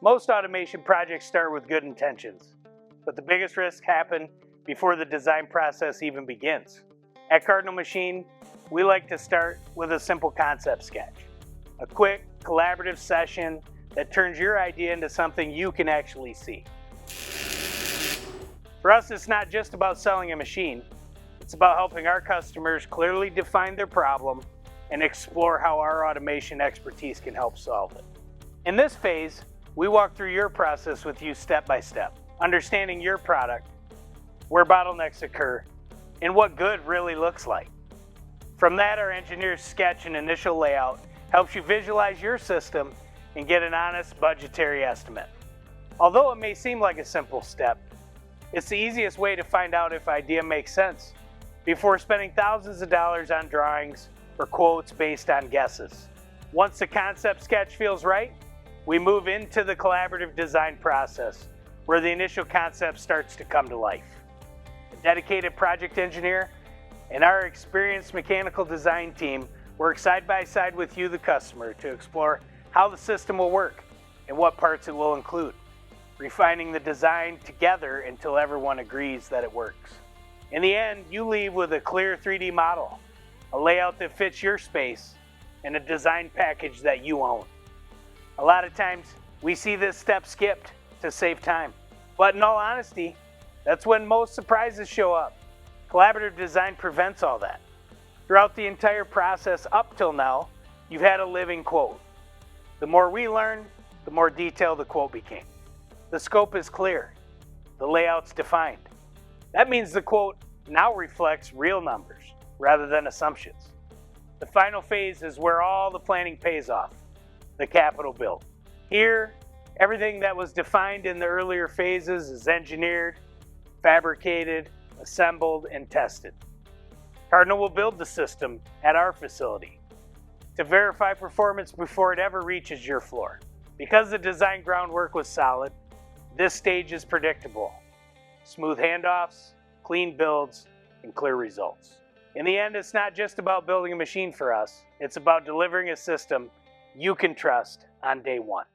Most automation projects start with good intentions, but the biggest risks happen before the design process even begins. At Cardinal Machine, we like to start with a simple concept sketch. A quick, collaborative session that turns your idea into something you can actually see. For us, it's not just about selling a machine. It's about helping our customers clearly define their problem and explore how our automation expertise can help solve it. In this phase, we walk through your process with you step by step, understanding your product, where bottlenecks occur, and what good really looks like. From that, our engineers sketch an initial layout, helps you visualize your system and get an honest budgetary estimate. Although it may seem like a simple step, it's the easiest way to find out if idea makes sense before spending thousands of dollars on drawings or quotes based on guesses. Once the concept sketch feels right, we move into the collaborative design process where the initial concept starts to come to life. A dedicated project engineer and our experienced mechanical design team work side by side with you, the customer, to explore how the system will work and what parts it will include, refining the design together until everyone agrees that it works. In the end, you leave with a clear 3D model, a layout that fits your space, and a design package that you own. A lot of times, we see this step skipped to save time. But in all honesty, that's when most surprises show up. Collaborative design prevents all that. Throughout the entire process up till now, you've had a living quote. The more we learn, the more detailed the quote became. The scope is clear. The layout's defined. That means the quote now reflects real numbers rather than assumptions. The final phase is where all the planning pays off, the capital build. Here, everything that was defined in the earlier phases is engineered, fabricated, assembled, and tested. Cardinal will build the system at our facility to verify performance before it ever reaches your floor. Because the design groundwork was solid, this stage is predictable. Smooth handoffs, clean builds, and clear results. In the end, it's not just about building a machine for us, it's about delivering a system you can trust on day one.